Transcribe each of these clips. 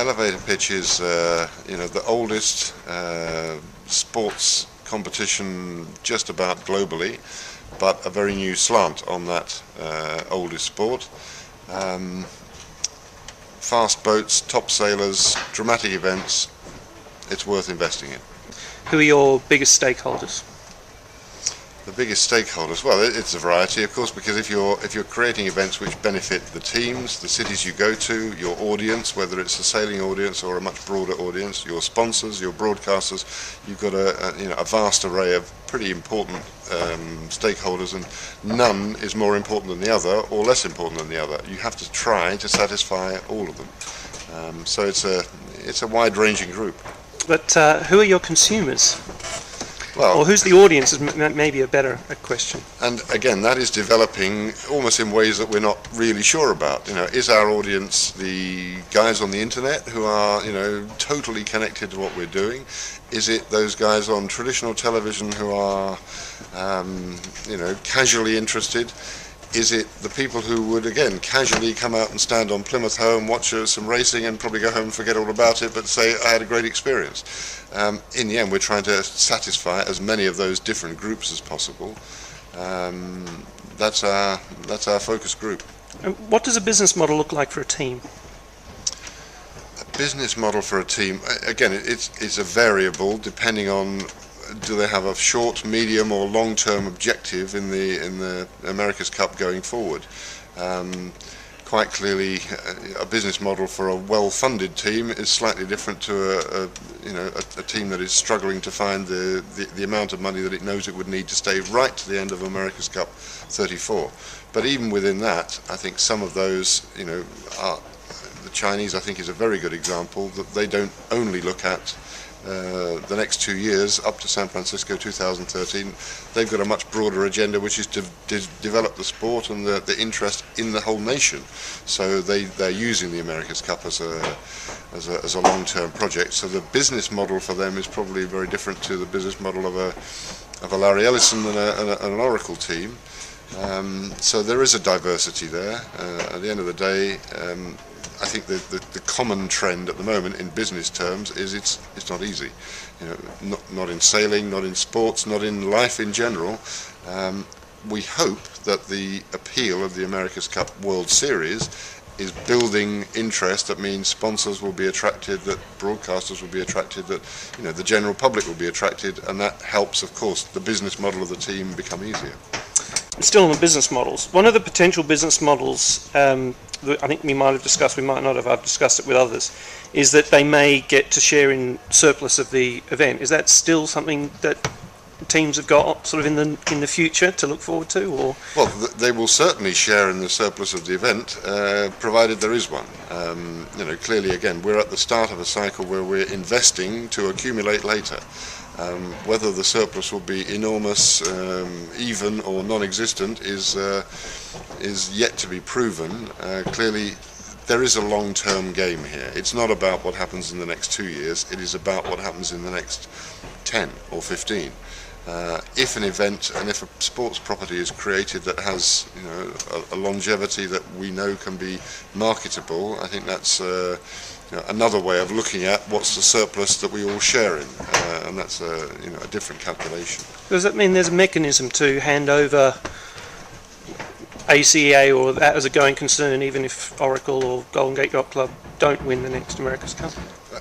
elevator pitch is the oldest sports competition just about globally, but a very new slant on that oldest sport. Fast boats, top sailors, dramatic events. It's worth investing in. Who are your biggest stakeholders? The biggest stakeholders, well, it's a variety, of course, because if you're creating events which benefit the teams, the cities you go to, your audience, whether it's a sailing audience or a much broader audience, your sponsors, your broadcasters, you've got a vast array of pretty important stakeholders, and none is more important than the other or less important than the other. You have to try to satisfy all of them. So it's a wide-ranging group. But who are your consumers? Well, or who's the audience is maybe a better question. And again, that is developing almost in ways that we're not really sure about. Is our audience the guys on the internet who are, totally connected to what we're doing? Is it those guys on traditional television who are, casually interested? Is it the people who would, again, casually come out and stand on Plymouth Hoe and watch some racing and probably go home and forget all about it, but say, I had a great experience? In the end, we're trying to satisfy as many of those different groups as possible. That's our focus group. And what does a business model look like for a team? A business model for a team, again, it's a variable depending on, do they have a short, medium or long-term objective in the America's Cup going forward? Quite clearly, a business model for a well-funded team is slightly different to a team that is struggling to find the amount of money that it knows it would need to stay right to the end of America's Cup 34. But even within that, I think some of those, the Chinese, I think, is a very good example that they don't only look at the next 2 years up to San Francisco 2013. They've got a much broader agenda, which is to develop the sport and the interest in the whole nation. So they're using the America's Cup as a long-term project. So the business model for them is probably very different to the business model of a Larry Ellison and an Oracle team. So there is a diversity there. At the end of the day, I think the common trend at the moment in business terms is it's not easy. Not in sailing, not in sports, not in life in general. We hope that the appeal of the America's Cup World Series is building interest. That means sponsors will be attracted, that broadcasters will be attracted, that the general public will be attracted, and that helps, of course, the business model of the team become easier. Still on the business models, one of the potential business models that I think we might have discussed, we might not have, I've discussed it with others, is that they may get to share in surplus of the event. Is that still something that teams have got sort of in the future to look forward to? Or well, they will certainly share in the surplus of the event, provided there is one. Clearly, again, we're at the start of a cycle where we're investing to accumulate later. Whether the surplus will be enormous, even or non-existent is yet to be proven. Clearly, there is a long-term game here. It's not about what happens in the next 2 years. It is about what happens in the next 10 or 15. If an event and if a sports property is created that has a longevity that we know can be marketable, I think that's another way of looking at what's the surplus that we all share in, and that's a different calculation. Does that mean there's a mechanism to hand over ACEA or that as a going concern, even if Oracle or Golden Gate Yacht Club don't win the next America's Cup?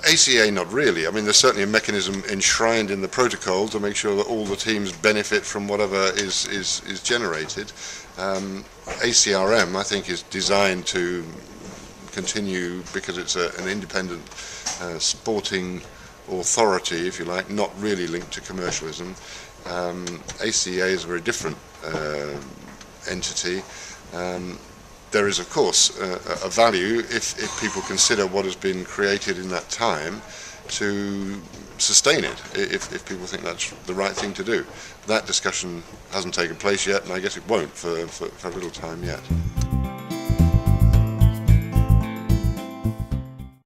ACEA, not really. I mean, there's certainly a mechanism enshrined in the protocol to make sure that all the teams benefit from whatever is generated. ACRM, I think, is designed to continue because it's an independent sporting authority, if you like, not really linked to commercialism. ACEA is a very different entity. There is, of course, a value if people consider what has been created in that time to sustain it, if people think that's the right thing to do. That discussion hasn't taken place yet, and I guess it won't for a little time yet.